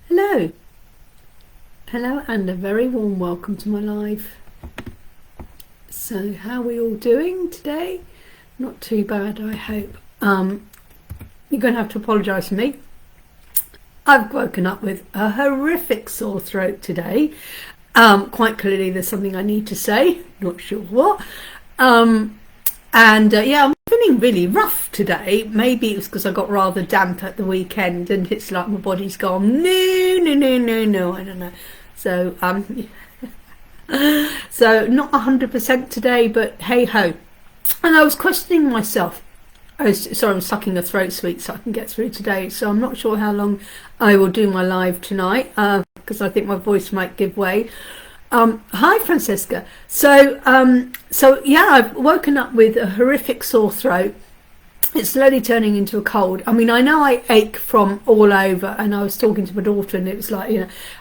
Hello, hello, and a very warm welcome to my live. So, how are we all doing today? Not too bad, I hope. You're going to have to apologise to me. I've woken up with a horrific sore throat today. Quite clearly, there's something I need to say. Not sure what. Yeah, I'm feeling really rough today. Maybe it was because I got rather damp at the weekend and it's like my body's gone, no, I don't know. So, so not 100% today, but hey ho. And I was questioning myself. I'm sucking a throat sweet so I can get through today. So I'm not sure how long I will do my live tonight because I think my voice might give way. Hi Francesca. So yeah, I've woken up with a horrific sore throat. It's slowly turning into a cold. I mean, I know I ache from all over, and I was talking to my daughter and it was like,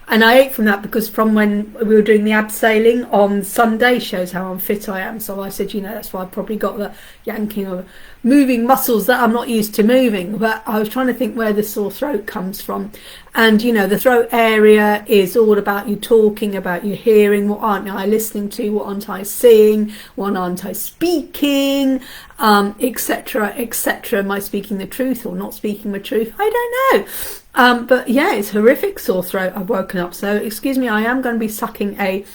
and I ache from that because from when we were doing the abseiling on Sunday, shows how unfit I am. So I said, that's why I probably got the yanking of moving muscles that I'm not used to moving. But I was trying to think where the sore throat comes from. And, the throat area is all about you talking, about you hearing, what aren't I listening to, what aren't I seeing, what aren't I speaking, etc., etc. Am I speaking the truth or not speaking the truth? I don't know. But yeah, it's horrific sore throat. I've woken up. So excuse me, I am going to be sucking a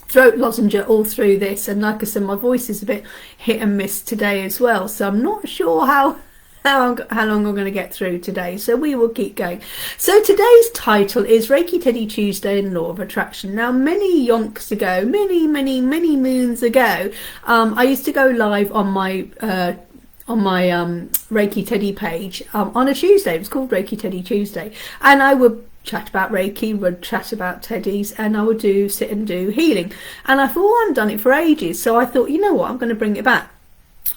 throat lozenge all through this. And like I said, my voice is a bit hit and miss today as well. So I'm not sure how long I'm going to get through today, so we will keep going. So today's title is Reiki Teddy Tuesday and Law of Attraction. Now, many yonks ago, many moons ago, I used to go live on my Reiki Teddy page on a Tuesday. It was called Reiki Teddy Tuesday, and I would chat about Reiki, would chat about teddies, and I would sit and do healing. And I thought, I haven't done it for ages, so I thought, you know what, I'm going to bring it back.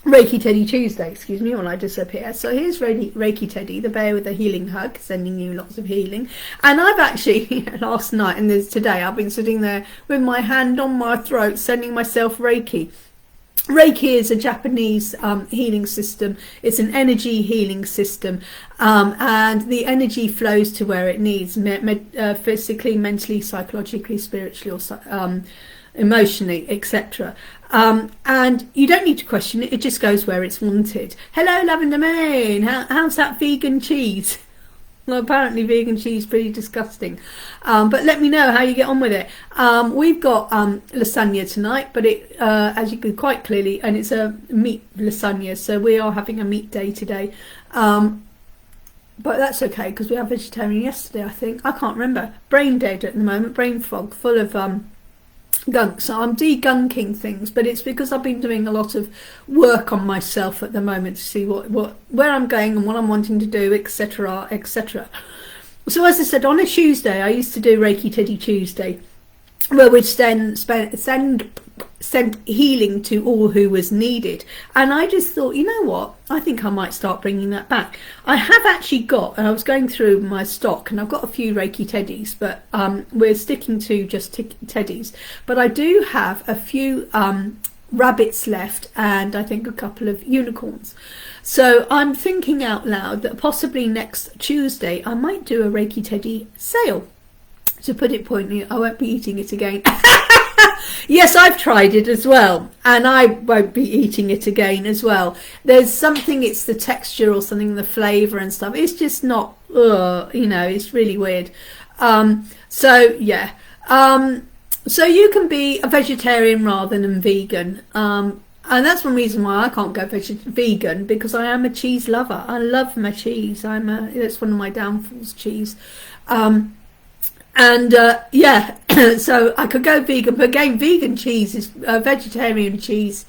Reiki Teddy Tuesday, excuse me, when I disappear. So here's Reiki Teddy, the bear with a healing hug, sending you lots of healing. And I've actually, last night and today, I've been sitting there with my hand on my throat, sending myself Reiki. Reiki is a Japanese healing system. It's an energy healing system, and the energy flows to where it needs, physically, mentally, psychologically, spiritually, or emotionally, etc. And you don't need to question it, it just goes where it's wanted. Hello Lavender Moon, how's that vegan cheese? Well, apparently vegan cheese is pretty disgusting, but let me know how you get on with it. We've got lasagna tonight, but it as you can quite clearly, and it's a meat lasagna, so we are having a meat day today, but that's okay because we had vegetarian yesterday. I think, I can't remember, brain dead at the moment, brain fog, full of gunk. So I'm degunking things, but it's because I've been doing a lot of work on myself at the moment to see where I'm going and what I'm wanting to do, etc., etc. So as I said, on a Tuesday I used to do Reiki Teddy Tuesday, where we'd send healing to all who was needed. And I just thought, you know what, I think I might start bringing that back. I have actually got, and I was going through my stock, and I've got a few Reiki Teddies, but we're sticking to just Teddies. But I do have a few rabbits left, and I think a couple of unicorns. So I'm thinking out loud that possibly next Tuesday I might do a Reiki Teddy sale. To put it pointedly, I won't be eating it again. Yes, I've tried it as well, and I won't be eating it again as well. There's something, it's the texture or something, the flavour and stuff. It's just not, it's really weird. So yeah. So you can be a vegetarian rather than vegan. And that's one reason why I can't go vegan, because I am a cheese lover. I love my cheese. That's one of my downfalls, cheese. Yeah, so I could go vegan, but again, vegan cheese is vegetarian cheese.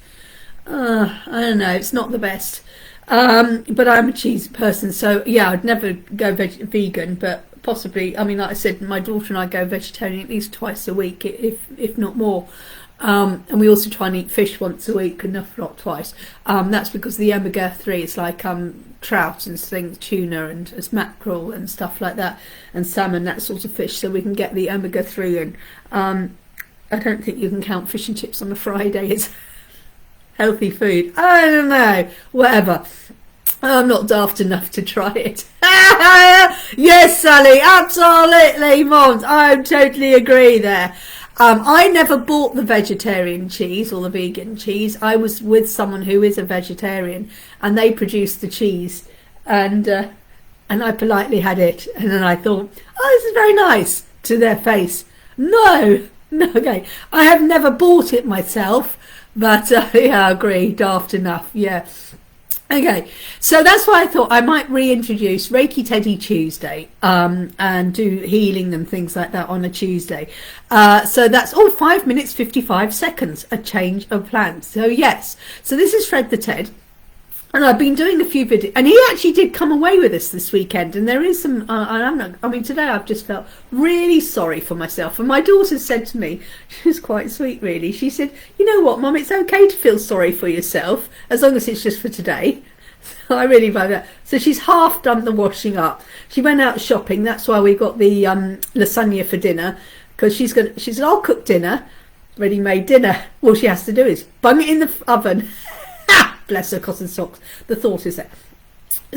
I don't know, it's not the best. But I'm a cheese person, so yeah, I'd never go vegan, but possibly, I mean, like I said, my daughter and I go vegetarian at least twice a week, if not more. And we also try and eat fish once a week, and if not twice. That's because the omega-3 is like trout and things, tuna and mackerel and stuff like that, and salmon, that sort of fish, so we can get the omega-3 in. I don't think you can count fish and chips on a Friday as healthy food. I don't know, whatever. I'm not daft enough to try it. Yes, Sally, absolutely, Mons. I totally agree there. I never bought the vegetarian cheese or the vegan cheese. I was with someone who is a vegetarian, and they produced the cheese, and I politely had it, and then I thought, oh, this is very nice, to their face. No, okay. I have never bought it myself, but yeah, I agree, daft enough, yeah. Okay, so that's why I thought I might reintroduce Reiki Teddy Tuesday, and do healing and things like that on a Tuesday. So that's 5 minutes 55 seconds, a change of plans. So yes, so this is Fred the Ted, and I've been doing a few videos, and he actually did come away with us this weekend. And there is some, today I've just felt really sorry for myself. And my daughter said to me, she was quite sweet really, she said, you know what, Mum, it's okay to feel sorry for yourself, as long as it's just for today. So I really love that. So she's half done the washing up. She went out shopping, that's why we got the lasagna for dinner, because she said, I'll cook dinner, ready-made dinner. All she has to do is bung it in the oven. Bless her cotton socks. The thought is there.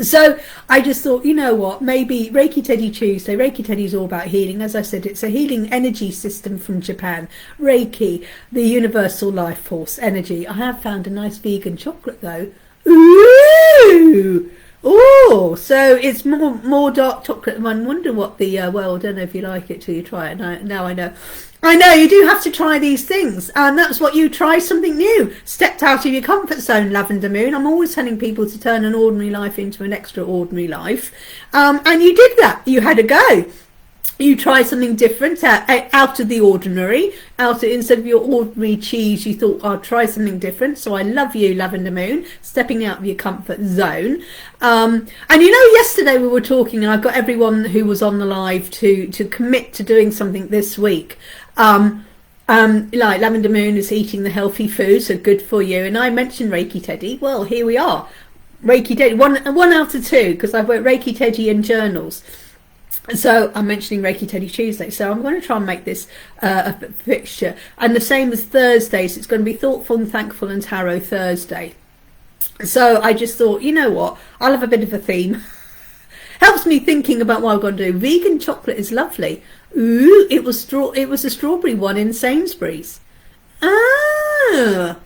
So I just thought, you know what, maybe Reiki Teddy Tuesday. Reiki Teddy is all about healing. As I said, it's a healing energy system from Japan. Reiki, the universal life force energy. I have found a nice vegan chocolate though. Ooh! Oh, so it's more dark chocolate. I wonder what the well, I don't know if you like it till you try it. Now I know. I know you do have to try these things, and that's what you try, something new. Stepped out of your comfort zone, Lavender Moon. I'm always telling people to turn an ordinary life into an extraordinary life, and you did that. You had a go. You try something different, out of the ordinary. Instead of your ordinary cheese, you thought, I'll try something different. So I love you, Lavender Moon, stepping out of your comfort zone. And you know, yesterday we were talking, and I got everyone who was on the live to commit to doing something this week. Like Lavender Moon is eating the healthy food, so good for you. And I mentioned Reiki Teddy. Well, here we are. Reiki Teddy, one out of two, because I've got Reiki Teddy in journals. So I'm mentioning Reiki Teddy Tuesday. So I'm going to try and make this a fixture. And the same as Thursdays, it's going to be Thoughtful and Thankful and Tarot Thursday. So I just thought, you know what, I'll have a bit of a theme. Helps me thinking about what I'm going to do. Vegan chocolate is lovely. Ooh, it was a strawberry one in Sainsbury's. I'll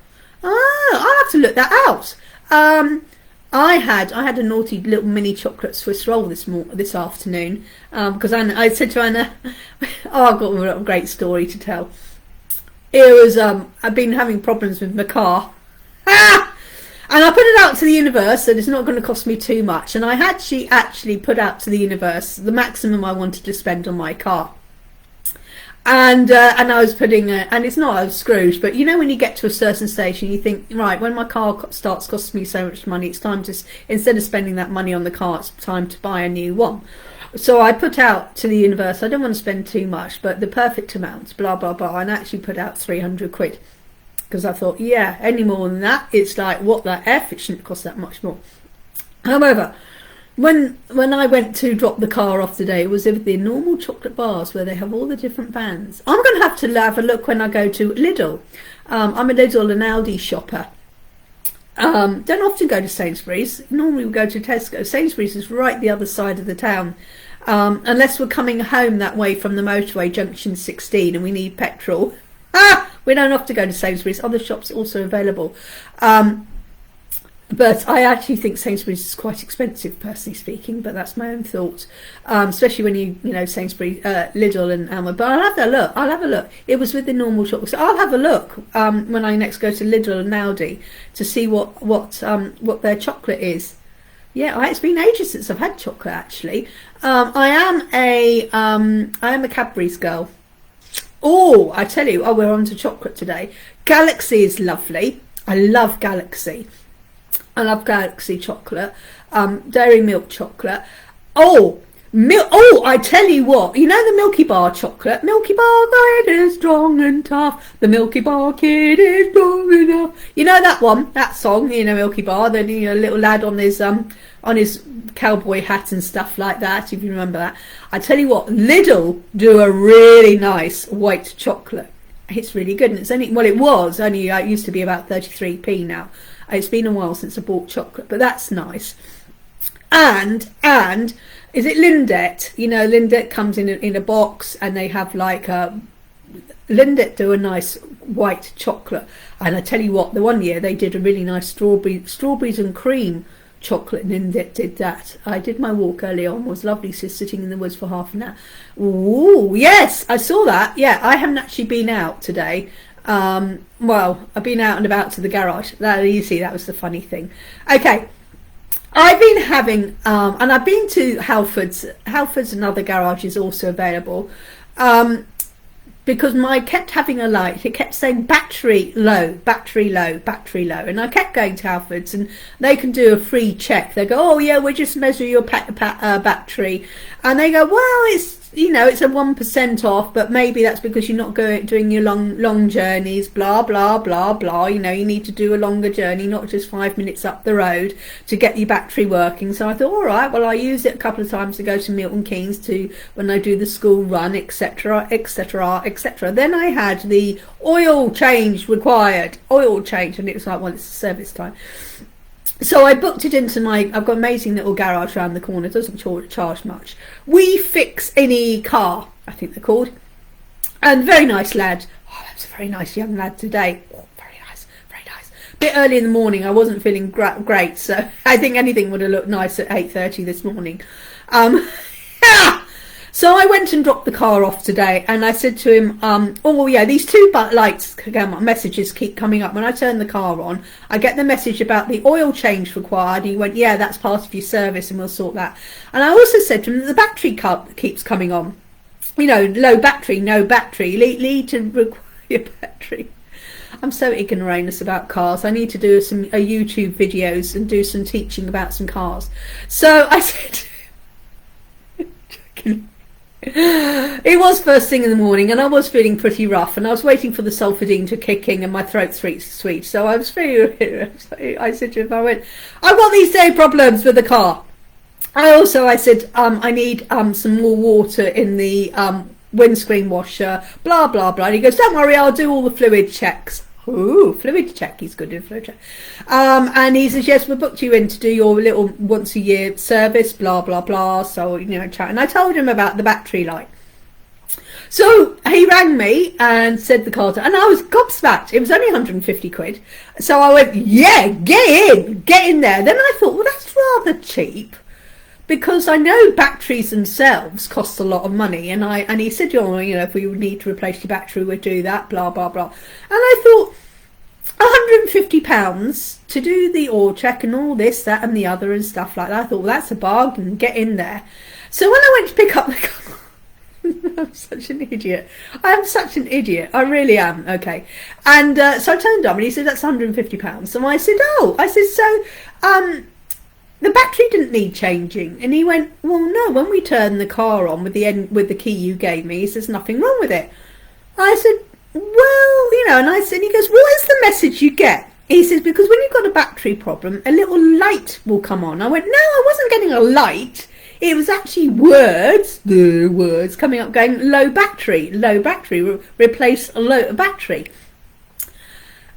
have to look that out. I had a naughty little mini chocolate Swiss roll this afternoon, because I said to Anna, I've got a great story to tell. It was I've been having problems with my car. And I put it out to the universe that it's not going to cost me too much. And I had actually put out to the universe the maximum I wanted to spend on my car. And I was putting, and it's not a Scrooge, but you know when you get to a certain station, you think, right, when my car starts costing me so much money, it's time to, instead of spending that money on the car, it's time to buy a new one. So I put out to the universe, I don't want to spend too much, but the perfect amount, blah, blah, blah, and actually put out 300 quid. Because I thought, yeah, any more than that, it's like, what the F, it shouldn't cost that much more. However, when I went to drop the car off today, it was the normal chocolate bars where they have all the different brands. I'm going to have a look when I go to Lidl. I'm a Lidl and Aldi shopper. Don't often go to Sainsbury's. Normally we go to Tesco. Sainsbury's is right the other side of the town. Unless we're coming home that way from the motorway, junction 16, and we need petrol. We don't have to go to Sainsbury's. Other shops are also available. But I actually think Sainsbury's is quite expensive, personally speaking, but that's my own thought. Especially when you know, Sainsbury's, Lidl and Alma. But I'll have a look. It was with the normal chocolate. So I'll have a look when I next go to Lidl and Aldi to see what their chocolate is. Yeah, it's been ages since I've had chocolate, actually. I am a Cadbury's girl. Oh, I tell you, we're on to chocolate today. Galaxy is lovely. I love Galaxy. I love Galaxy chocolate. Dairy milk chocolate. I tell you what, you know the Milky Bar chocolate? Milky Bar kid is strong and tough. The Milky Bar kid is strong enough. You know that one, that song, you know, Milky Bar, the little lad on his cowboy hat and stuff like that, if you remember that. I tell you what, Lidl do a really nice white chocolate. It's really good, and it used to be about 33p now. It's been a while since I bought chocolate, but that's nice. And is it Lindet? You know, Lindet comes in a box, and they have like a Lindet do a nice white chocolate. And I tell you what, the one year they did a really nice strawberries and cream chocolate. Lindet did that. I did my walk early on. It was lovely, just sitting in the woods for half an hour. Ooh, yes, I saw that. Yeah, I haven't actually been out today. Well, I've been out and about to the garage. You see, that was the funny thing. Okay. I've been having, and I've been to Halfords. Halfords and other garages also available, because mine kept having a light. It kept saying battery low, battery low, battery low. And I kept going to Halfords, and they can do a free check. They go, oh yeah, we'll just measure your battery. And they go, well, it's, you know, it's a 1% off, but maybe that's because you're not doing your long journeys, blah, blah, blah, blah. You know, you need to do a longer journey, not just 5 minutes up the road to get your battery working. So I thought, all right, well, I use it a couple of times to go to Milton Keynes when I do the school run, etc., etc., etc. Then I had the oil change required, and it was like, well, it's service time. So I booked it into I've got an amazing little garage around the corner. It doesn't charge much. We Fix Any Car, I think they're called. And very nice lad. Oh, that's a very nice young lad today. Oh, very nice, very nice. A bit early in the morning, I wasn't feeling great, so I think anything would have looked nice at 8:30 this morning. Yeah. So I went and dropped the car off today, and I said to him, oh yeah, these two lights, messages keep coming up. When I turn the car on, I get the message about the oil change required. And he went, yeah, that's part of your service, and we'll sort that. And I also said to him that the battery keeps coming on. You know, low battery, no battery, lead to require battery. I'm so ignoramus about cars. I need to do some YouTube videos and do some teaching about some cars. So I said, it was first thing in the morning, and I was feeling pretty rough, and I was waiting for the sulfadine to kick in, and my throat's sweet. So I was I said to him, I've got these day problems with the car. I said, I need some more water in the windscreen washer, blah, blah, blah. And he goes, don't worry, I'll do all the fluid checks. Ooh, fluid check. He's good in fluid check. And he says, yes, we booked you in to do your little once a year service, blah, blah, blah. So, you know, chat. And I told him about the battery light. So he rang me and said the car's, and I was gobsmacked. It was only 150 quid. So I went, yeah, get in there. Then I thought, well, that's rather cheap, because I know batteries themselves cost a lot of money. And he said, oh, you know, if we would need to replace your battery, we'd do that, blah, blah, blah. And I thought, £150 to do the oil check and all this, that and the other and stuff like that. I thought, well, that's a bargain, get in there. So when I went to pick up the car, I'm such an idiot. I am such an idiot. I really am. Okay. And so I turned up, and he said, that's £150. So I said, so the battery didn't need changing. And he went, well, no, when we turned the car on with the key you gave me, he says, nothing wrong with it. I said, well, you know, and he goes, what is the message you get? He says, because when you've got a battery problem, a little light will come on. I went, no, I wasn't getting a light. It was actually the words coming up going, low battery, replace a low battery.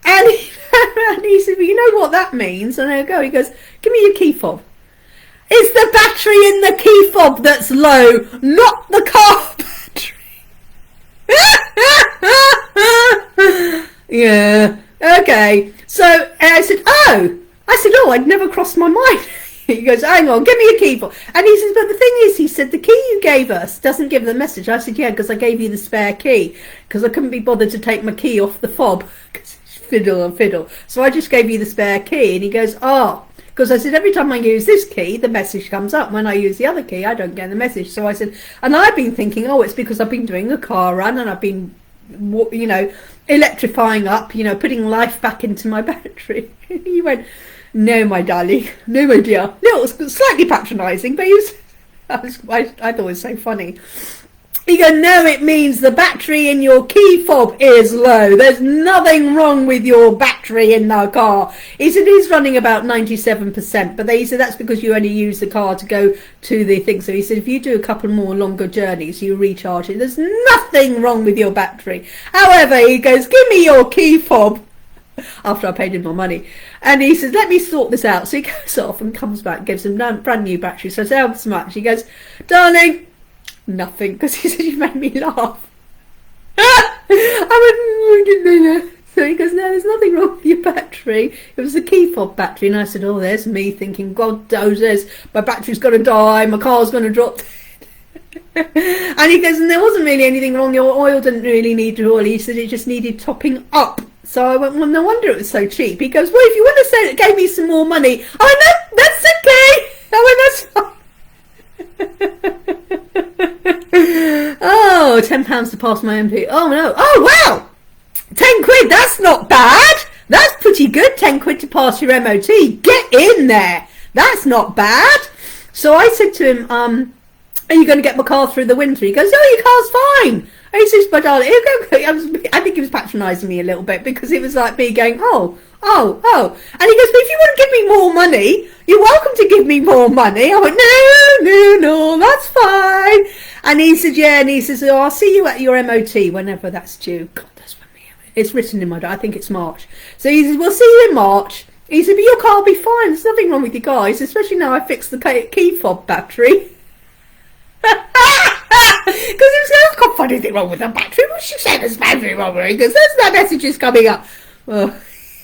And he said, well, you know what that means? And I go, he goes, give me your key fob. It's the battery in the key fob that's low, not the car battery. Yeah, okay. So I said, I'd never crossed my mind. He goes, hang on, give me your key fob. And he says, but the thing is, he said, the key you gave us doesn't give the message. I said, yeah, because I gave you the spare key, because I couldn't be bothered to take my key off the fob. Fiddle. So I just gave you the spare key. And he goes, because I said, every time I use this key, the message comes up. When I use the other key, I don't get the message. So I said, and I've been thinking, it's because I've been doing a car run, and I've been, you know, electrifying up, you know, putting life back into my battery. And he went, no, my darling, no, my dear. Little, slightly patronising, but I thought it was so funny. He goes, no, it means the battery in your key fob is low. There's nothing wrong with your battery in the car. He said he's running about 97%, but he said that's because you only use the car to go to the thing. So he said if you do a couple more longer journeys, you recharge it. There's nothing wrong with your battery. However, he goes, give me your key fob. after I paid him my money. And he says, let me sort this out. So he goes off and comes back, gives him brand new battery. So I say, how much? He goes, darling, nothing, because he said, you made me laugh. I went, no. So he goes, no, there's nothing wrong with your battery. It was the key fob battery. And I said, oh, there's me thinking, God dozers, my battery's going to die, my car's going to drop. And he goes, and there wasn't really anything wrong, your oil didn't really need oil. He said it just needed topping up. So I went, well, no wonder it was so cheap. He goes, well, if you would have said it, gave me some more money. I went, no, that's okay. I went, that's fine. Oh, £10 to pass my MP. Oh, no. Oh, wow. 10 quid, that's not bad. That's pretty good, 10 quid to pass your MOT. Get in there. That's not bad. So I said to him, are you going to get my car through the winter? He goes, oh, your car's fine. And he says, my darling, I think he was patronising me a little bit, because it was like me going, oh. And he goes, but if you want to give me more money, you're welcome to give me more money. I went, no, that's fine. And he said, yeah, and he says, oh, I'll see you at your MOT whenever that's due. God, that's when it's written in my diary. I think it's March. So he says, we'll see you in March. He said, but your car will be fine. There's nothing wrong with your car. He said, especially now I fixed the key fob battery. Because he was going, I can't find anything wrong with the battery. What she said there's battery wrong with it? Because there's no messages coming up. Well,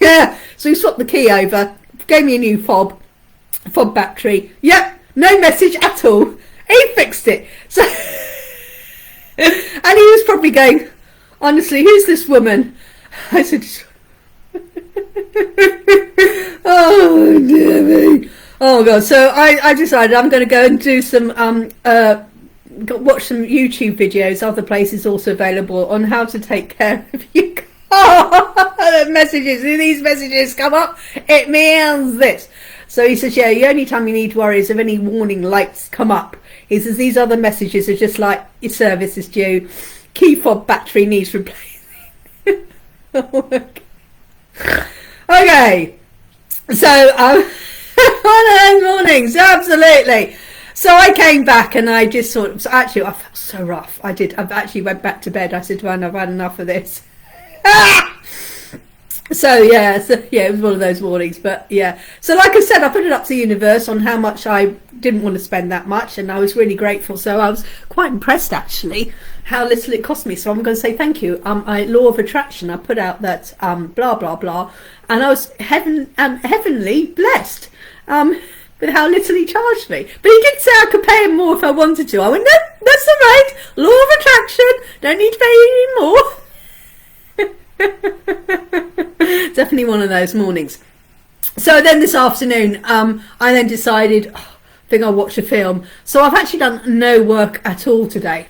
yeah. So he swapped the key over, gave me a new fob battery. Yep, no message at all. He fixed it. So, and he was probably going, honestly, who's this woman? I said, oh dear me. Oh God. So I decided I'm going to go and do some watch some YouTube videos, other places also available, on how to take care of your car. Messages, these messages come up, it means this. So he says, yeah, the only time you need to worry is if any warning lights come up. He says, these other messages are just like, your service is due, key fob battery needs replacing. Okay, so one of those mornings, absolutely. So I came back and I just sort of, actually I felt so rough. I actually went back to bed. I said to Anne, I've had enough of this. So yeah, it was one of those mornings, but yeah. So like I said, I put it up to the universe on how much I didn't want to spend that much, and I was really grateful. So I was quite impressed actually how little it cost me. So I'm going to say thank you. Law of attraction, I put out that blah blah blah, and I was heavenly blessed. With how little he charged me. But he did say I could pay him more if I wanted to. I went, no, that's all right. Law of attraction. Don't need to pay any more. Definitely one of those mornings. So then this afternoon, I then decided, I think I'll watch a film. So I've actually done no work at all today,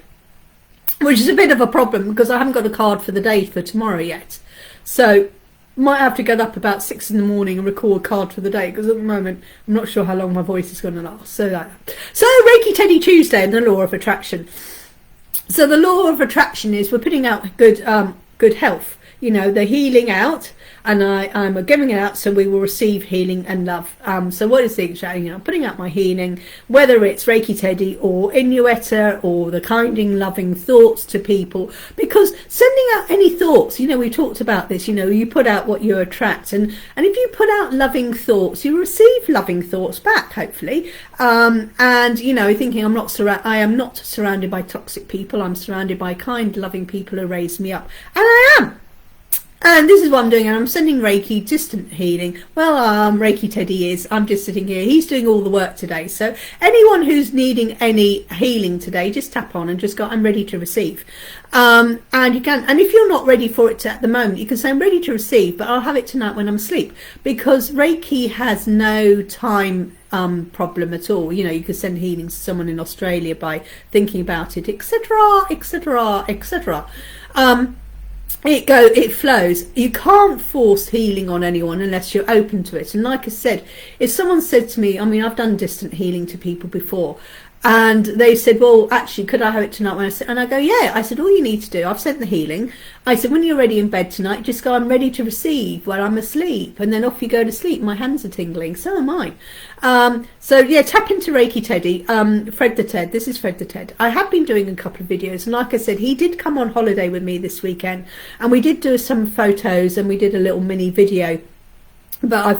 which is a bit of a problem because I haven't got a card for the day for tomorrow yet. So might have to get up about 6 in the morning and record a card for the day, because at the moment I'm not sure how long my voice is going to last. So Reiki Teddy Tuesday and the law of attraction. So the law of attraction is we're putting out good health, the healing out, and I'm giving it out so we will receive healing and love. So what is the putting out my healing, whether it's Reiki Teddy or Inuetta or the kinding, loving thoughts to people, because sending out any thoughts, we talked about this, you put out what you attract, and if you put out loving thoughts, you receive loving thoughts back, hopefully. And thinking I am not surrounded by toxic people, I'm surrounded by kind, loving people who raise me up, and I am. And this is what I'm doing, and I'm sending Reiki distant healing. Well, Reiki Teddy is. I'm just sitting here. He's doing all the work today. So anyone who's needing any healing today, just tap on and just go, I'm ready to receive. And you can, and if you're not ready for it at the moment, you can say, I'm ready to receive, but I'll have it tonight when I'm asleep. Because Reiki has no time problem at all. You could send healing to someone in Australia by thinking about it, etc., etc., etc. It flows. You can't force healing on anyone unless you're open to it. And like I said, if someone said to me, I've done distant healing to people before, And they said, well, actually, could I have it tonight? And I go, yeah. I said, all you need to do, I've sent the healing. I said, when you're ready in bed tonight, just go, I'm ready to receive while I'm asleep. And then off you go to sleep. My hands are tingling. So am I. So, yeah, tap into Reiki Teddy. Fred the Ted. This is Fred the Ted. I have been doing a couple of videos. And like I said, he did come on holiday with me this weekend. And we did do some photos and we did a little mini video. But I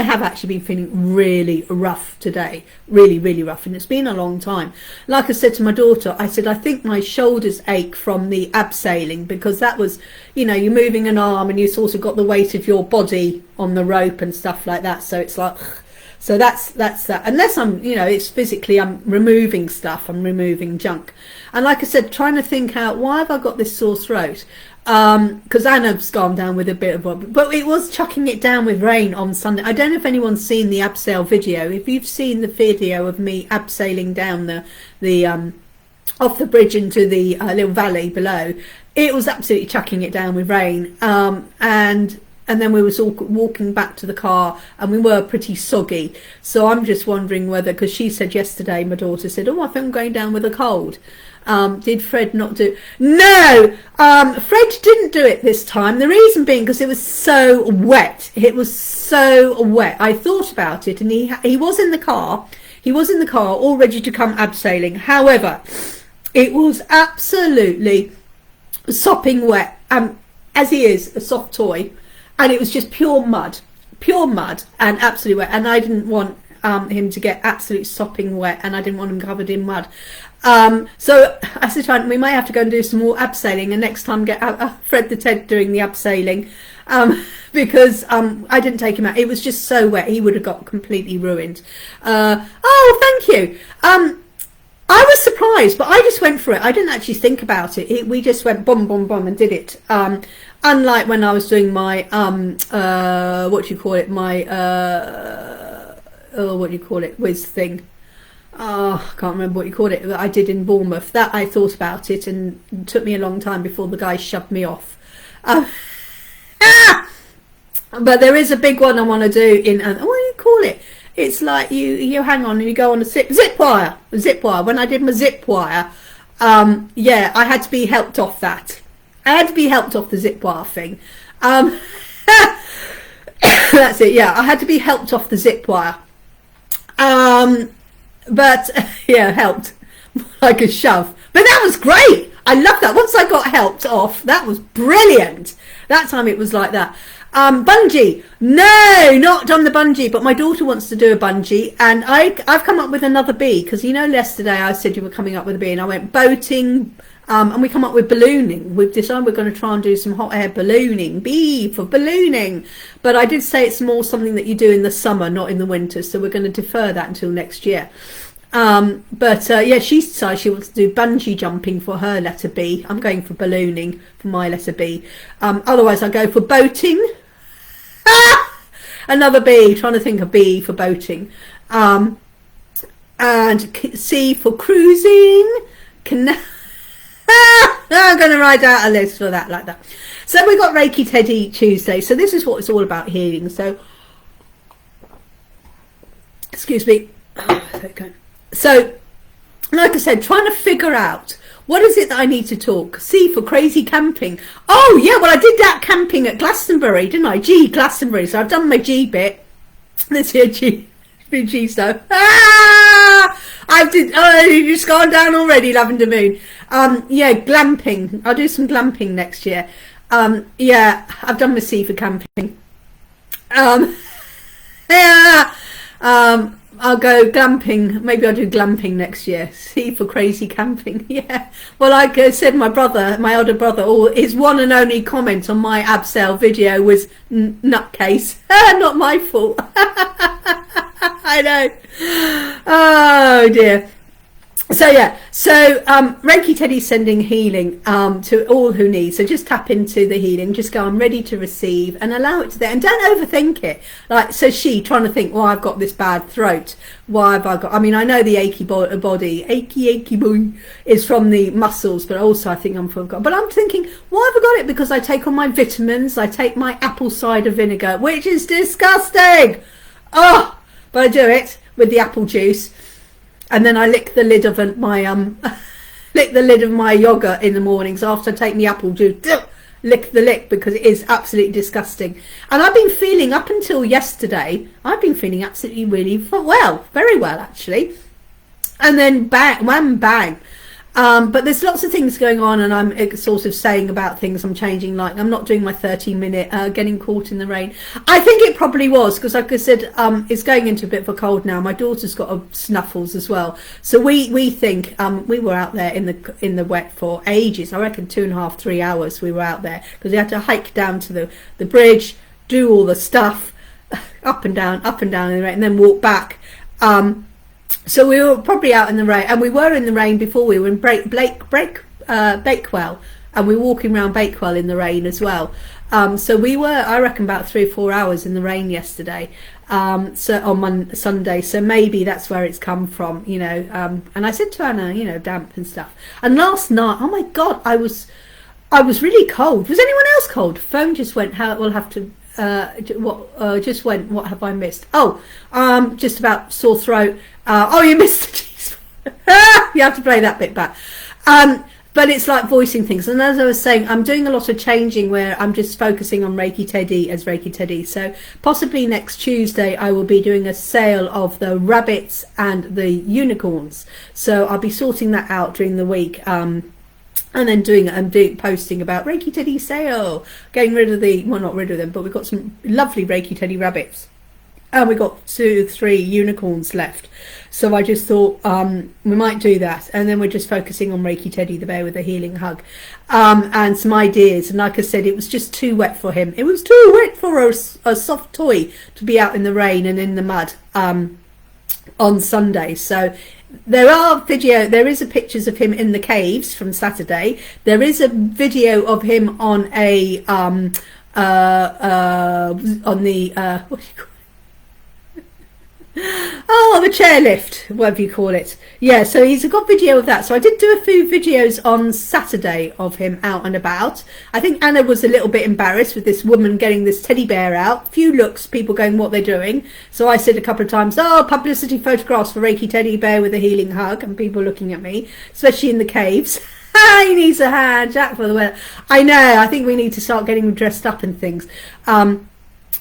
have actually been feeling really rough today, really, really rough. And it's been a long time. Like I said to my daughter, I said, I think my shoulders ache from the abseiling, because that was, you know, you're moving an arm and you sort of got the weight of your body on the rope and stuff like that. So it's like, so that's that. Unless I'm, you know, it's physically, I'm removing stuff, I'm removing junk. And like I said, trying to think out, why have I got this sore throat? Because Anna's gone down with a bit of but it was chucking it down with rain on Sunday. I don't know if anyone's seen the abseil video. If you've seen the video of me abseiling down the off the bridge into the little valley below, it was absolutely chucking it down with rain. And then we was all walking back to the car and we were pretty soggy. So I'm just wondering whether, because she said yesterday, my daughter said, oh, I think I'm going down with a cold. Did Fred not do? No, Fred didn't do it this time. The reason being because it was so wet. It was so wet. I thought about it, and he was in the car. He was in the car, all ready to come abseiling. However, it was absolutely sopping wet, as he is, a soft toy, and it was just pure mud, and absolutely wet. And I didn't want him to get absolutely sopping wet, and I didn't want him covered in mud. So I said, we may have to go and do some more abseiling, and next time get Fred the Ted doing the abseiling, because I didn't take him out. It was just so wet, he would have got completely ruined. Oh, thank you. I was surprised, but I just went for it. I didn't actually think about it. We just went boom, boom, boom and did it. Unlike when I was doing my what do you call it, my what do you call it, whiz thing. Oh, I can't remember what you called it, that I did in Bournemouth. That I thought about it, and it took me a long time before the guy shoved me off. But there is a big one I want to do in, what do you call it? It's like you hang on and you go on a zip wire. When I did my zip wire, yeah, I had to be helped off that. I had to be helped off the zip wire thing. That's it, yeah, I had to be helped off the zip wire. But yeah, helped like a shove. But that was great. I love that. Once I got helped off, that was brilliant. That time it was like that. Bungee. No, not done the bungee, but my daughter wants to do a bungee, and I've come up with another B, because you know yesterday I said you were coming up with a B, and I went boating, and we come up with ballooning. We've decided we're going to try and do some hot air ballooning. B for ballooning. But I did say it's more something that you do in the summer, not in the winter, so we're going to defer that until next year. Yeah, she decided she wants to do bungee jumping for her letter B. I'm going for ballooning for my letter B. Otherwise I go for boating. Another B, trying to think of B for boating. And C for cruising. I'm going to write out a list for that, like that. So we got Reiki Teddy Tuesday. So this is what it's all about, healing. So, excuse me. So, like I said, trying to figure out what is it that I need to talk. C for crazy camping. Oh yeah, well I did that camping at Glastonbury, didn't I? Glastonbury. So I've done my G bit. This here G stuff. I've just gone down already, Lavender Moon. Yeah, glamping. I'll do some glamping next year. Yeah, I've done my C for camping. Yeah. I'll go glamping. Maybe I'll do glamping next year. C for crazy camping. Yeah. Well, like I said, my older brother, his one and only comment on my abseil video was nutcase. Not my fault. I know. Oh dear. So yeah, Reiki Teddy's sending healing to all who need. So just tap into the healing, just go, I'm ready to receive, and allow it to there, and don't overthink it. Like, so she trying to think, well, I've got this bad throat, why have I got, I mean, I know the achy body, achy boy, is from the muscles, but also I think I'm full of God. But I'm thinking, why have I got it? Because I take all my vitamins, I take my apple cider vinegar, which is disgusting. Oh, but I do it with the apple juice. and then I lick the lid of my lick the lid of my yogurt in the mornings after I take the apple juice. Lick the lick, because it is absolutely disgusting. And I've been feeling, up until yesterday, I've been feeling absolutely really well, very well actually. And then bang, wham, bang. But there's lots of things going on, and I'm sort of saying about things I'm changing, like I'm not doing my 30-minute getting caught in the rain. I think it probably was, because like I said, it's going into a bit of a cold now. My daughter's got a snuffles as well, so we think we were out there in the wet for ages. I reckon 2.5, 3 hours we were out there, because we had to hike down to the bridge, do all the stuff, up and down in the rain, and then walk back. So we were probably out in the rain, and we were in the rain before. We were in Bakewell, and we were walking around Bakewell in the rain as well. So we were, I reckon, about 3 or 4 hours in the rain yesterday. So on Sunday, so maybe that's where it's come from, you know. And I said to Anna, you know, damp and stuff. And last night, oh my God, I was really cold. Was anyone else cold? Phone just went. How we'll have to. Just went. What have I missed? Oh, just about sore throat. Oh, you missed the cheese. You have to play that bit back. But it's like voicing things. And as I was saying, I'm doing a lot of changing where I'm just focusing on Reiki Teddy as Reiki Teddy. So possibly next Tuesday, I will be doing a sale of the rabbits and the unicorns. So I'll be sorting that out during the week. And then posting about Reiki Teddy sale, getting rid of not rid of them, but we've got some lovely Reiki Teddy rabbits. And we've got 2 or 3 unicorns left. So I just thought we might do that. And then we're just focusing on Reiki Teddy, the bear with a healing hug. And some ideas. And like I said, it was just too wet for him. It was too wet for a soft toy to be out in the rain and in the mud on Sunday. So there is a pictures of him in the caves from Saturday. There is a video of him on a what do you call it? Oh, the chairlift, whatever you call it. Yeah, so he's got video of that. So I did do a few videos on Saturday of him out and about. I think Anna was a little bit embarrassed with this woman getting this teddy bear out. Few looks, people going, what they're doing. So I said a couple of times, oh, publicity photographs for Reiki Teddy Bear with a healing hug, and people looking at me, especially in the caves. He needs a hand, Jack for the weather. I know, I think we need to start getting him dressed up and things.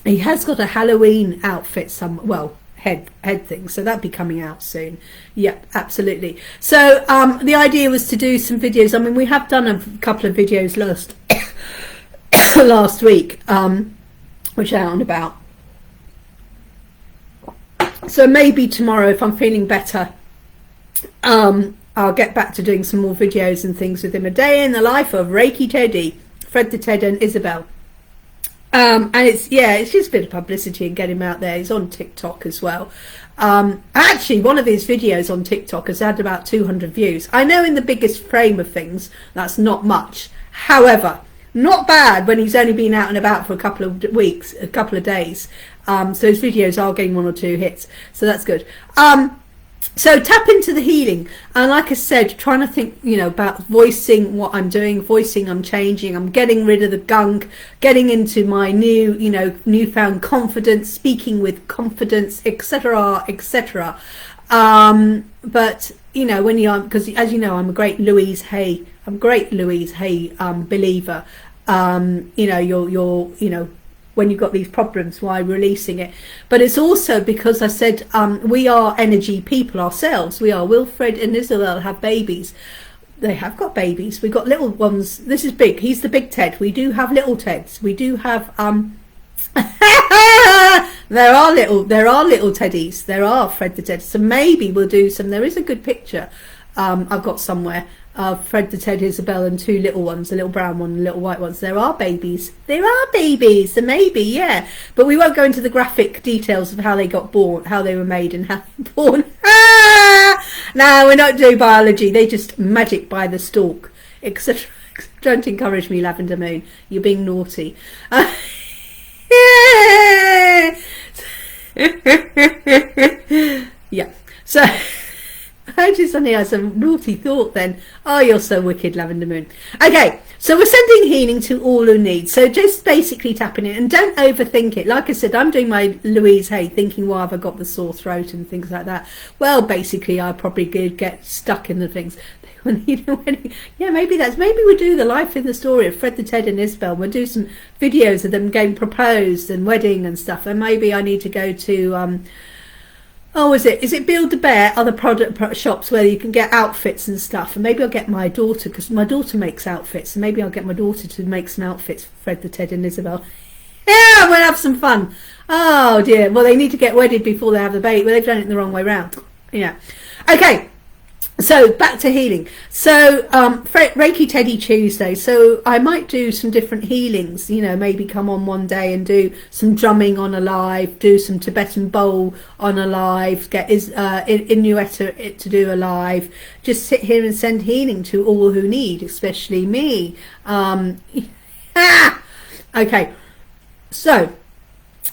He has got a Halloween outfit, head thing, so that'll be coming out soon. Yep, absolutely. So the idea was to do some videos. I mean, we have done a couple of videos last week, which are out and about. So maybe tomorrow, if I'm feeling better, I'll get back to doing some more videos and things with him. A day in the life of Reiki Teddy, Fred the Ted and Isabel. And it's just a bit of publicity and get him out there. He's on TikTok as well. Actually, one of his videos on TikTok has had about 200 views. I know in the biggest frame of things, that's not much. However, not bad when he's only been out and about for a couple of weeks, a couple of days. So his videos are getting 1 or 2 hits. So that's good. So tap into the healing, and like I said, trying to think, about voicing what I'm doing, voicing I'm changing, I'm getting rid of the gunk, getting into my newfound confidence, speaking with confidence, etc., etc. But when because as you know, I'm a great Louise Hay believer. When you've got these problems, why releasing it? But it's also because I said we are energy people ourselves. We are. Wilfred and Isabel have babies. They have got babies. We've got little ones. This is big. He's the big Ted. We do have little Teds. We do have there are little Teddies. There are Fred the Ted. So maybe we'll do some. There is a good picture I've got somewhere. Fred the Ted, Isabel, and 2 little ones, a little brown one and little white ones. There are babies, so maybe, yeah. But we won't go into the graphic details of how they got born, how they were made and how they were born. No, we're not doing biology. They just magic by the stalk, etc. Don't encourage me, Lavender Moon. You're being naughty. Yeah. So... I noticed on here as a naughty thought then. Oh, you're so wicked, Lavender Moon. Okay, so we're sending healing to all who need. So just basically tapping it, and don't overthink it. Like I said, I'm doing my Louise Hay, thinking, why have I got the sore throat and things like that. Well, basically, I probably could get stuck in the things. Yeah, maybe we do the life in the story of Fred the Ted and Isabel. We'll do some videos of them getting proposed and wedding and stuff. And maybe I need to go to is it Build a Bear, other product shops where you can get outfits and stuff. And maybe I'll get my daughter, because my daughter makes outfits, and maybe I'll get my daughter to make some outfits for Fred the Ted and Isabel. Yeah, we'll have some fun. Oh dear, well, they need to get wedded before they have the baby. Well, they've done it the wrong way round. Yeah. Okay, so back to healing. So Reiki Teddy Tuesday, so I might do some different healings, maybe come on one day and do some drumming on a live, do some Tibetan bowl on a live, get Inuit to do a live, just sit here and send healing to all who need, especially me. Okay, so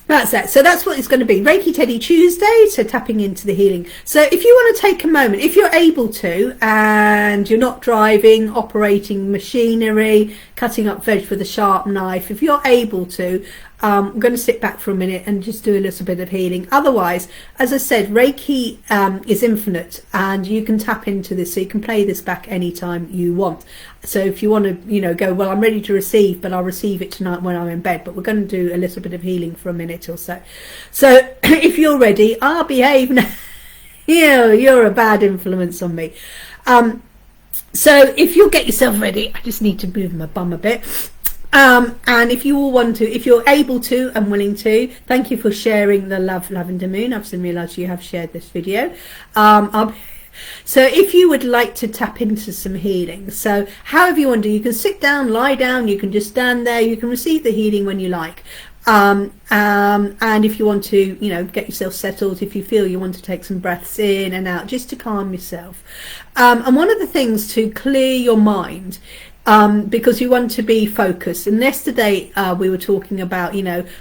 that's it. So that's what it's going to be. Reiki Teddy Tuesday, so tapping into the healing. So if you want to take a moment, if you're able to, and you're not driving, operating machinery, cutting up veg with a sharp knife, if you're able to, I'm going to sit back for a minute and just do a little bit of healing. Otherwise, as I said, Reiki is infinite, and you can tap into this, so you can play this back anytime you want. So if you want to, go, well, I'm ready to receive, but I'll receive it tonight when I'm in bed. But we're going to do a little bit of healing for a minute or so. So if you're ready, I'll behave now. You're a bad influence on me. So if you'll get yourself ready, I just need to move my bum a bit. And if you all want to, if you're able to and willing to, thank you for sharing the love, Lavender Moon. I've just realised you have shared this video. So if you would like to tap into some healing, so however you want to, you can sit down, lie down, you can just stand there, you can receive the healing when you like. And if you want to, get yourself settled, if you feel you want to take some breaths in and out, just to calm yourself. And one of the things to clear your mind, because you want to be focused. And yesterday we were talking about,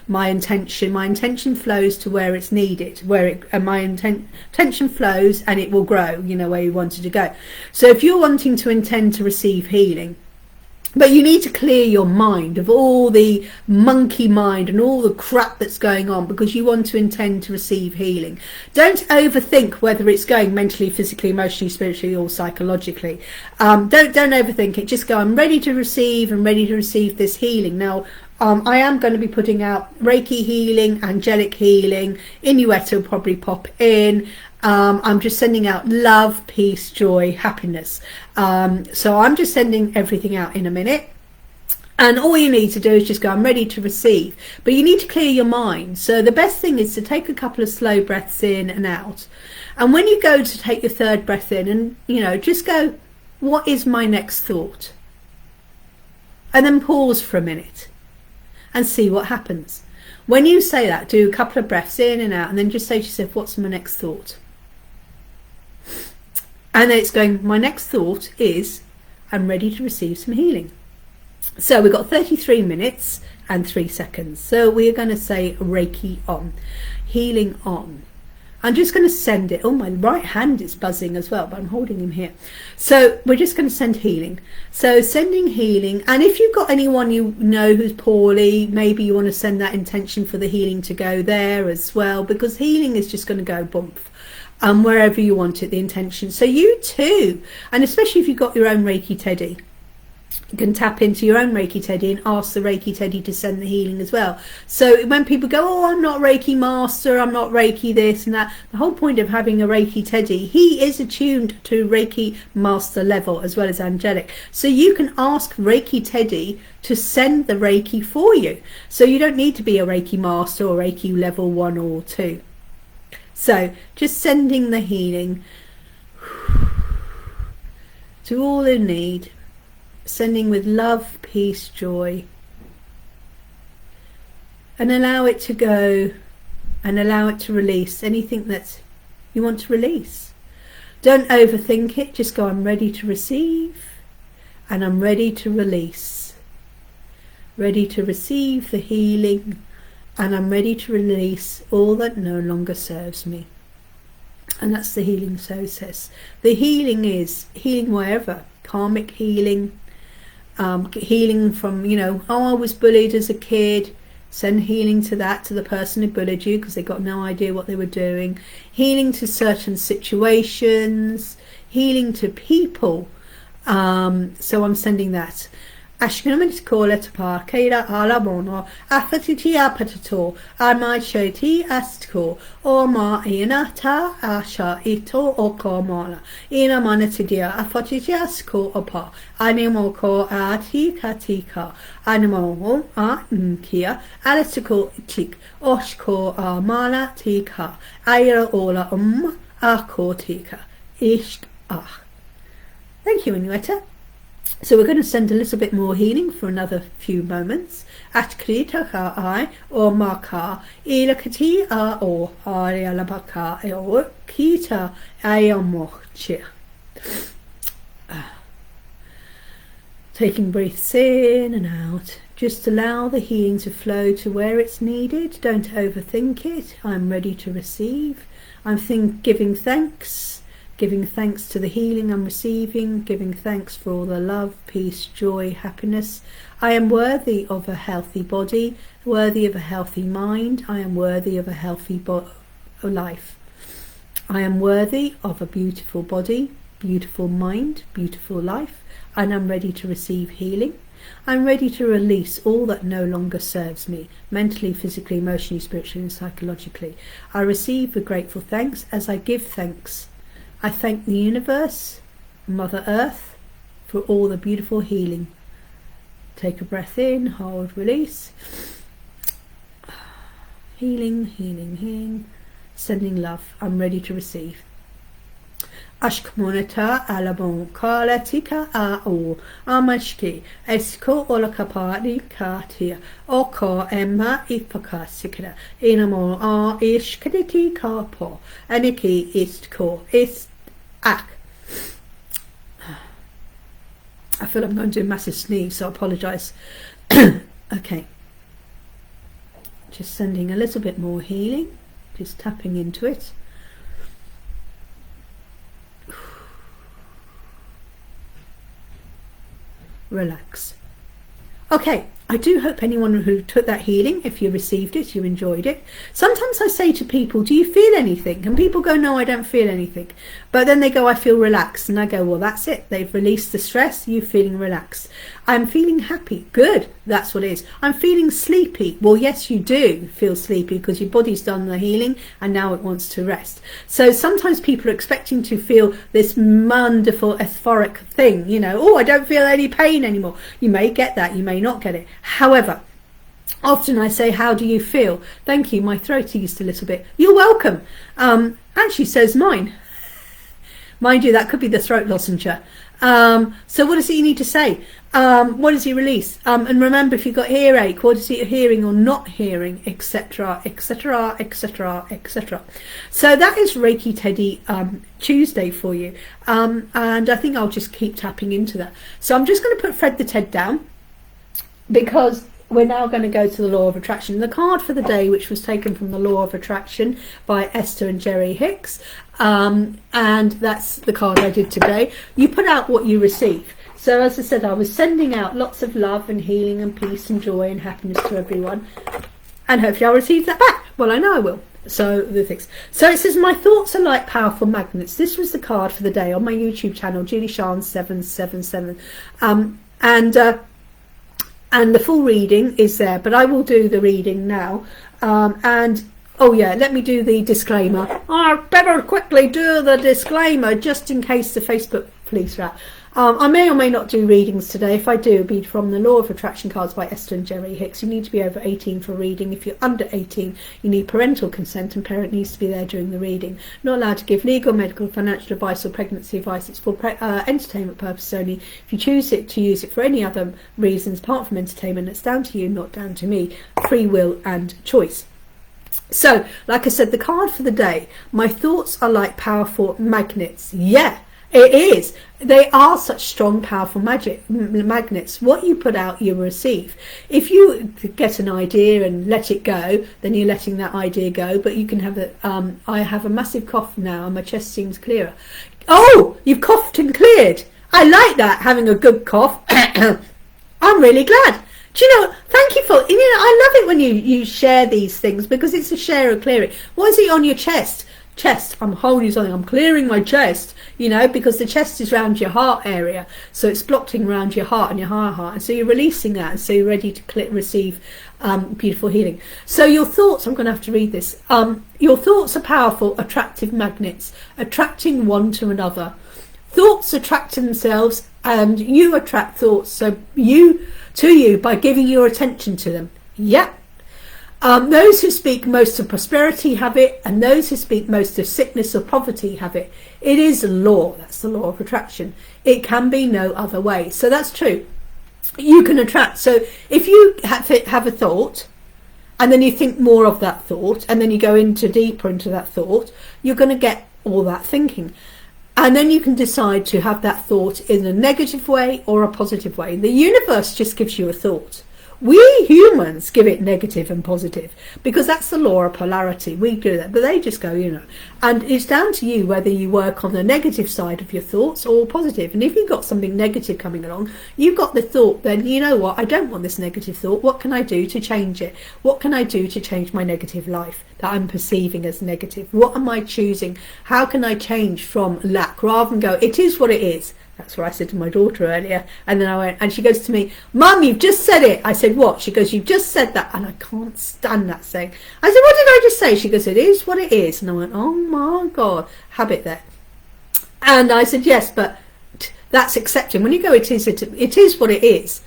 my intention flows to where it's needed, my intention flows and it will grow, where you want it to go. So if you're wanting to intend to receive healing, but you need to clear your mind of all the monkey mind and all the crap that's going on, because you want to intend to receive healing. Don't overthink whether it's going mentally, physically, emotionally, spiritually or psychologically. Don't overthink it. Just go, I'm ready to receive and ready to receive this healing. Now, I am going to be putting out Reiki healing, angelic healing, Inuit will probably pop in. I'm just sending out love, peace, joy, happiness. So I'm just sending everything out in a minute. And all you need to do is just go, I'm ready to receive. But you need to clear your mind. So the best thing is to take a couple of slow breaths in and out. And when you go to take your third breath in and, just go, what is my next thought? And then pause for a minute and see what happens. When you say that, do a couple of breaths in and out, and then just say to yourself, what's my next thought? And then it's going, my next thought is, I'm ready to receive some healing. So we've got 33 minutes and 3 seconds. So we're going to say Reiki on, healing on. I'm just going to send it. Oh, my right hand is buzzing as well, but I'm holding him here. So we're just going to send healing. So sending healing. And if you've got anyone you know who's poorly, maybe you want to send that intention for the healing to go there as well, because healing is just going to go bump. Wherever you want it, the intention. So you too, and especially if you've got your own Reiki Teddy, you can tap into your own Reiki Teddy and ask the Reiki Teddy to send the healing as well. So when people go, oh, I'm not Reiki master, I'm not Reiki this and that, the whole point of having a Reiki Teddy, he is attuned to Reiki master level as well as angelic. So you can ask Reiki Teddy to send the Reiki for you. So you don't need to be a Reiki master or Reiki level 1 or 2. So just sending the healing to all who need, sending with love, peace, joy, and allow it to go and allow it to release anything that you want to release. Don't overthink it, just go, I'm ready to receive and I'm ready to release. Ready to receive the healing, and I'm ready to release all that no longer serves me. And that's the healing process. The healing is healing wherever. Karmic healing, healing from, I was bullied as a kid. Send healing to that, to the person who bullied you because they got no idea what they were doing. Healing to certain situations. Healing to people. So I'm sending that. Ashkinamitikola Tapar Kaida Alabono Afatitia Patato Ama Shati Astko Oma Inata Asha Ito Okomala Ina Manatidia Afatiasko Opa Animoko Ati Katika Animal Kia Alatico Tik Oshko Amala Tika Ira Ola Ako Tika Ishk Ah. Thank you, Inueta. So we're going to send a little bit more healing for another few moments. Atkrita ka ai o maka ilakati a o arialabaka o kita ayamochia. Taking breaths in and out. Just allow the healing to flow to where it's needed. Don't overthink it. I'm ready to receive. I'm giving thanks. Giving thanks to the healing I'm receiving, giving thanks for all the love, peace, joy, happiness. I am worthy of a healthy body, worthy of a healthy mind. I am worthy of a healthy life. I am worthy of a beautiful body, beautiful mind, beautiful life, and I'm ready to receive healing. I'm ready to release all that no longer serves me, mentally, physically, emotionally, spiritually, and psychologically. I receive with grateful thanks as I give thanks. I thank the universe, Mother Earth, for all the beautiful healing. Take a breath in, hold, release. Healing, healing, healing. Sending love. I'm ready to receive. Ashkmonata alabon kala tika o amashki esko olakapadi katia oko emma ipakasikra inamo a ishkaditi kapo aniki istko ist ak. I feel I'm going to do a massive sneeze, so I apologise. Okay. Just sending a little bit more healing. Just tapping into it. Relax. Okay, I do hope anyone who took that healing, if you received it, you enjoyed it. Sometimes I say to people, do you feel anything? And people go, no, I don't feel anything. But then they go, I feel relaxed. And I go, well, that's it. They've released the stress. You're feeling relaxed. I'm feeling happy. Good. That's what it is. I'm feeling sleepy. Well, yes, you do feel sleepy because your body's done the healing and now it wants to rest. So sometimes people are expecting to feel this wonderful euphoric thing, oh, I don't feel any pain anymore. You may get that. You may not get it. However, often I say, how do you feel? Thank you. My throat eased a little bit. You're welcome. Actually says mine. Mind you, that could be the throat lozenge. So what is it you need to say? What does he release? And remember, if you've got earache, what is it hearing or not hearing, etc., etc., etc., etc. So that is Reiki Teddy Tuesday for you. And I think I'll just keep tapping into that. So I'm just going to put Fred the Ted down because we're now going to go to the Law of Attraction. The card for the day, which was taken from the Law of Attraction by Esther and Jerry Hicks. And that's the card I did today. You put out what you receive. So as I said, I was sending out lots of love and healing and peace and joy and happiness to everyone. And hopefully I'll receive that back. Well, I know I will. So the things. So it says, my thoughts are like powerful magnets. This was the card for the day on my YouTube channel, Julie-Sian 777. And the full reading is there, but I will do the reading now. Oh yeah, let me do the disclaimer. I better quickly do the disclaimer just in case the Facebook police are out. I may or may not do readings today. If I do, it'll be from the Law of Attraction cards by Esther and Jerry Hicks. You need to be over 18 for reading. If you're under 18, you need parental consent and parent needs to be there during the reading. Not allowed to give legal, medical, financial advice or pregnancy advice. It's for entertainment purposes only. If you choose to use it for any other reasons apart from entertainment, it's down to you, not down to me. Free will and choice. So, like I said, the card for the day, my thoughts are like powerful magnets. Yeah. It is. They are such strong, powerful magnets. What you put out, you receive. If you get an idea and let it go, then you're letting that idea go. But you can have I have a massive cough now, and my chest seems clearer. Oh, you've coughed and cleared. I like that, having a good cough. I'm really glad. Do you know, thank you for, I love it when you share these things, because it's a share of clearing. What is it on your chest? I'm holding something, I'm clearing my chest, because the chest is around your heart area, so it's blocking around your heart and your higher heart, and so you're releasing that, and so you're ready to receive beautiful healing. So your thoughts, I'm going to have to read this. Your thoughts are powerful, attractive magnets, attracting one to another. Thoughts attract themselves, and you attract thoughts to you by giving your attention to them. Yep. Those who speak most of prosperity have it, and those who speak most of sickness or poverty have it. It is a law. That's the law of attraction. It can be no other way. So that's true. You can attract. So if you have a thought, and then you think more of that thought, and then you go deeper into that thought, you're going to get all that thinking. And then you can decide to have that thought in a negative way or a positive way. The universe just gives you a thought. We humans give it negative and positive, because that's the law of polarity. We do that, but they just go, and it's down to you whether you work on the negative side of your thoughts or positive. And if you've got something negative coming along, you've got the thought, then you know what, I don't want this negative thought. What can I do to change it? What can I do to change my negative life that I'm perceiving as negative? What am I choosing? How can I change from lack, rather than go, it is what it is? That's what I said to my daughter earlier. And then I went, and she goes to me, Mum, you've just said it. I said, what? She goes, you've just said that. And I can't stand that saying. I said, what did I just say? She goes, it is what it is. And I went, oh my God, habit there. And I said, yes, but that's accepting. When you go, it is what it is.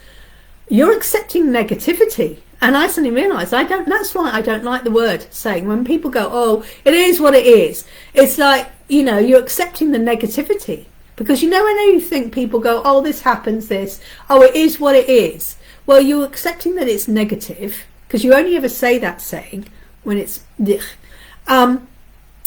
You're accepting negativity. And I suddenly realised that's why I don't like the word saying. When people go, oh, it is what it is. It's like, you're accepting the negativity. Because when you think people go, oh, this happens, oh, it is what it is. Well, you're accepting that it's negative, because you only ever say that saying when it's and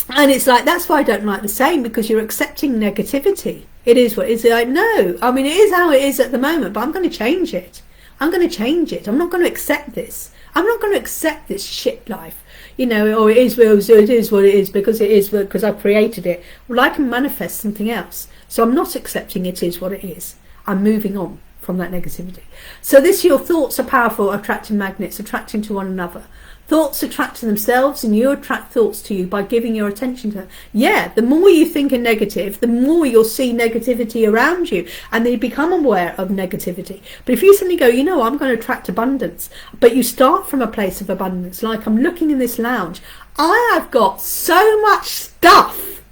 it's like, that's why I don't like the saying, because you're accepting negativity. It is what it is. Like, no, I mean, it is how it is at the moment, but I'm going to change it. I'm going to change it. I'm not going to accept this. I'm not going to accept this shit life. Or it is what it is because I've created it. Well, I can manifest something else. So I'm not accepting it is what it is. I'm moving on from that negativity. So your thoughts are powerful, attracting magnets, attracting to one another. Thoughts attract to themselves, and you attract thoughts to you by giving your attention to them. Yeah, the more you think in negative, the more you'll see negativity around you, and then you become aware of negativity. But if you suddenly go, I'm going to attract abundance, but you start from a place of abundance, like I'm looking in this lounge, I have got so much stuff.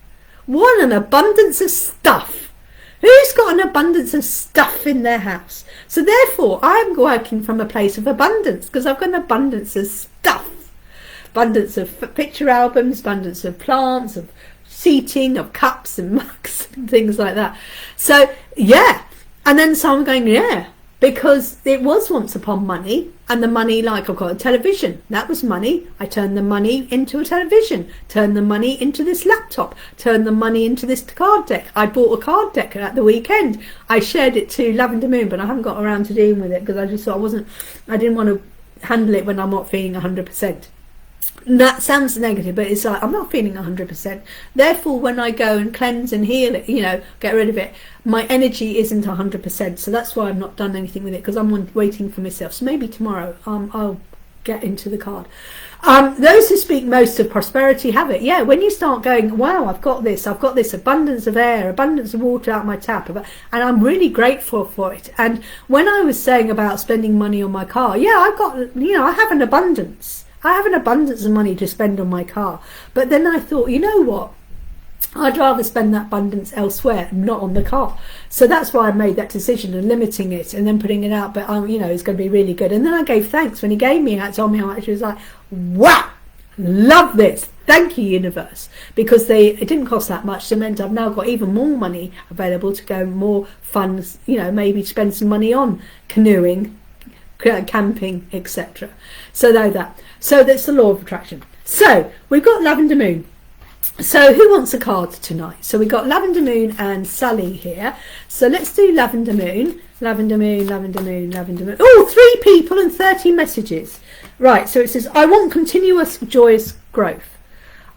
What an abundance of stuff. Who's got an abundance of stuff in their house? So therefore, I'm working from a place of abundance, because I've got an abundance of stuff. Abundance of picture albums, abundance of plants, of seating, of cups and mugs and things like that. So, yeah. And then so I'm going, yeah. Because it was once upon money, and the money, like I've got a television, that was money. I turned the money into a television, turned the money into this laptop, turned the money into this card deck. I bought a card deck at the weekend. I shared it to Lavender Moon, but I haven't got around to dealing with it, because I just thought I didn't want to handle it when I'm not feeling 100%. That sounds negative, but it's like, I'm not feeling 100%. Therefore, when I go and cleanse and heal it, get rid of it, my energy isn't 100%. So that's why I've not done anything with it, because I'm waiting for myself. So maybe tomorrow I'll get into the card. Those who speak most of prosperity have it. Yeah, when you start going, wow, I've got this abundance of air, abundance of water out my tap, and I'm really grateful for it. And when I was saying about spending money on my car, yeah, I've got, I have an abundance. I have an abundance of money to spend on my car. But then I thought, you know what? I'd rather spend that abundance elsewhere, not on the car. So that's why I made that decision of limiting it and then putting it out. But, it's going to be really good. And then I gave thanks when he gave me that, told me how much. It was like, wow, love this. Thank you, universe. Because it didn't cost that much. So it meant I've now got even more money available to go more fun, maybe spend some money on canoeing, camping, etc. So that's the law of attraction. So we've got Lavender Moon. So who wants a card tonight? So we've got Lavender Moon and Sally here. So let's do Lavender Moon. Lavender Moon, Lavender Moon, Lavender Moon. Oh, 3 people and 30 messages. Right, so it says, I want continuous joyous growth.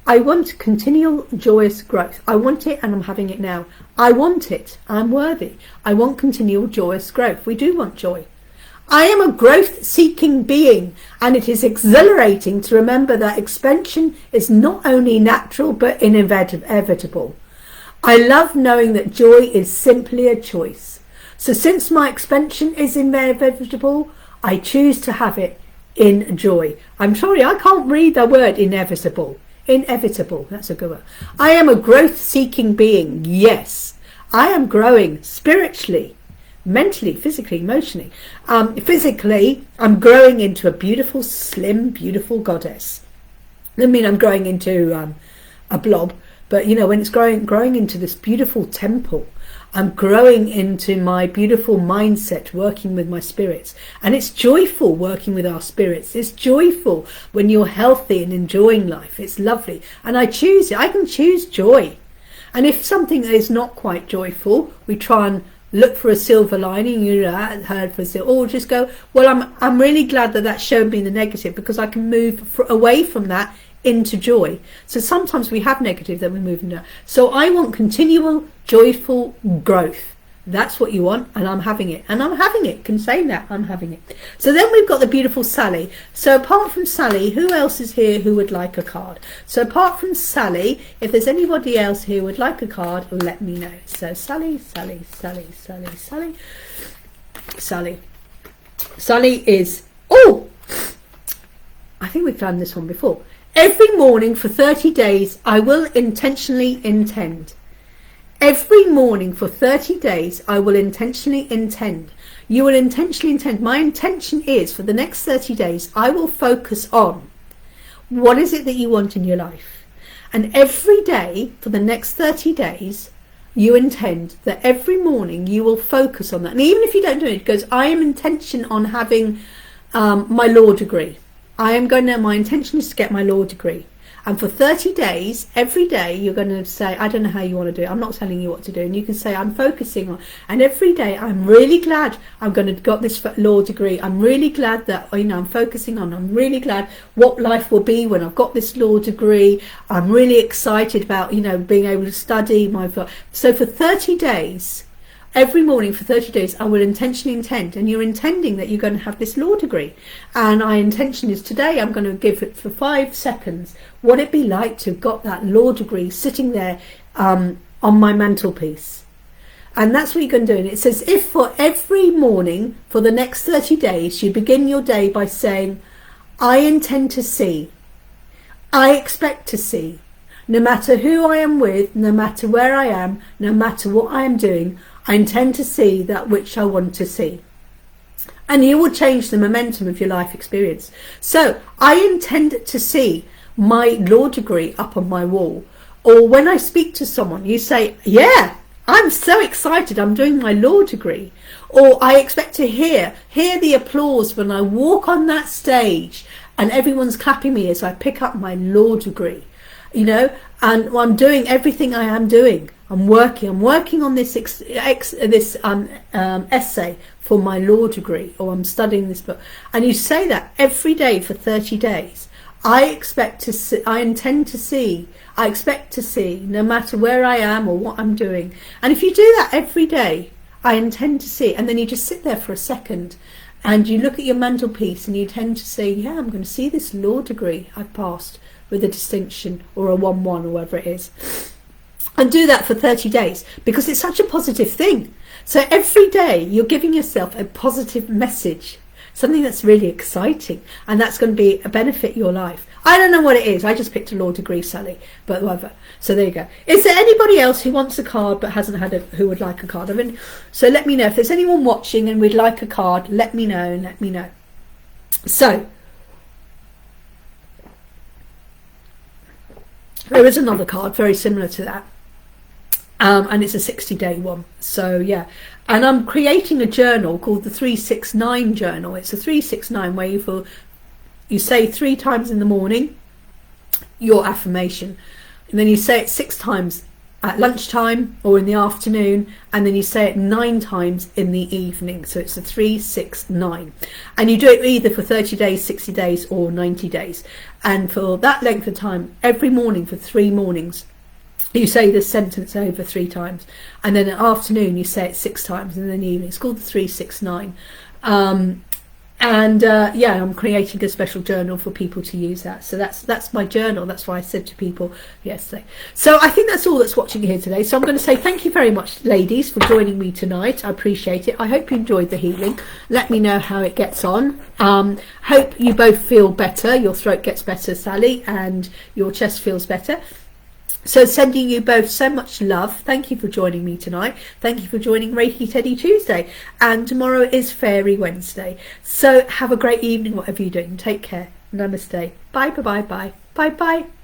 I want continual joyous growth. I want it and I'm having it now. I want it. I'm worthy. I want continual joyous growth. We do want joy. I am a growth-seeking being, and it is exhilarating to remember that expansion is not only natural but inevitable. I love knowing that joy is simply a choice. So since my expansion is inevitable, I choose to have it in joy. I'm sorry, I can't read the word inevitable. Inevitable, that's a good word. I am a growth-seeking being, yes. I am growing spiritually, mentally, physically, emotionally. Physically, I'm growing into a beautiful, slim, beautiful goddess. I mean, I'm growing into a blob, but you know, when it's growing into this beautiful temple, I'm growing into my beautiful mindset, working with my spirits. And it's joyful working with our spirits. It's joyful when you're healthy and enjoying life. It's lovely. And I choose it. I can choose joy. And if something is not quite joyful, we try and look for a silver lining. You know, heard for silver, or just go, well, I'm really glad that showed me the negative, because I can move away from that into joy. So sometimes we have negative, then we move into. So I want continual joyful growth. That's what you want, and I'm having it. And I'm having it. Can say that I'm having it. So then we've got the beautiful Sally. So apart from Sally, who else is here who would like a card? So apart from Sally, if there's anybody else who would like a card, let me know. So Sally, Sally, Sally, Sally, Sally, Sally. Sally is, oh, I think we've done this one before. Every morning for 30 days, I will intentionally intend. Every morning for 30 days, I will intentionally intend. You will intentionally intend. My intention is for the next 30 days, I will focus on what is it that you want in your life. And every day for the next 30 days, you intend that every morning you will focus on that. And even if you don't do it, it goes, I am intention on having my law degree. My intention is to get my law degree. And for 30 days, every day, you're going to say, I don't know how you want to do it. I'm not telling you what to do. And you can say, I'm focusing on, and every day, I'm really glad I'm going to got this law degree. I'm really glad that, I'm focusing on, I'm really glad what life will be when I've got this law degree. I'm really excited about, being able to study so for 30 days, every morning for 30 days, I will intentionally intend, and you're intending that you're going to have this law degree. And my intention is today, I'm going to give it for 5 seconds, what it'd be like to have got that law degree sitting there on my mantelpiece. And that's what you're going to do. And it says, if for every morning for the next 30 days, you begin your day by saying, I intend to see, I expect to see, no matter who I am with, no matter where I am, no matter what I am doing, I intend to see that which I want to see. And you will change the momentum of your life experience. So I intend to see my law degree up on my wall. Or when I speak to someone, you say, yeah, I'm so excited, I'm doing my law degree. Or I expect to hear the applause when I walk on that stage and everyone's clapping me as I pick up my law degree. And I'm doing everything I am doing. I'm working on this essay for my law degree, or I'm studying this book. And you say that every day for 30 days. I expect to see, I intend to see, I expect to see, no matter where I am or what I'm doing. And if you do that every day, I intend to see, and then you just sit there for a second and you look at your mantelpiece and you tend to say, yeah, I'm going to see this law degree I've passed with a distinction or a 1-1 or whatever it is. And do that for 30 days, because it's such a positive thing. So every day you're giving yourself a positive message, something that's really exciting, and that's going to benefit your life. I don't know what it is. I just picked a law degree, Sally, but whatever. So there you go. Is there anybody else who wants a card but hasn't who would like a card? So let me know. If there's anyone watching and would like a card, let me know. So there is another card very similar to that. And it's a 60-day one. So yeah, and I'm creating a journal called the 369 journal. It's a 369 where you say 3 times in the morning your affirmation. and then you say it 6 times at lunchtime or in the afternoon, and then you say it 9 times in the evening. So it's a 3, 6, 9, and you do it either for 30 days, 60 days, or 90 days. And for that length of time, every morning for 3 mornings, you say this sentence over 3 times, and then in the afternoon you say it 6 times, and then in the evening. It's called the 3, 6, 9. Yeah, I'm creating a special journal for people to use that. So that's my journal. That's why I said to people yesterday. So I think that's all that's watching here today. So I'm going to say thank you very much, ladies, for joining me tonight. I appreciate it. I hope you enjoyed the healing. Let me know how it gets on. Hope you both feel better. Your throat gets better, Sally, and your chest feels better. So sending you both so much love. Thank you for joining me tonight. Thank you for joining Reiki Teddy Tuesday. And tomorrow is Fairy Wednesday. So have a great evening, whatever you're doing. Take care. Namaste. Bye, bye, bye, bye. Bye, bye.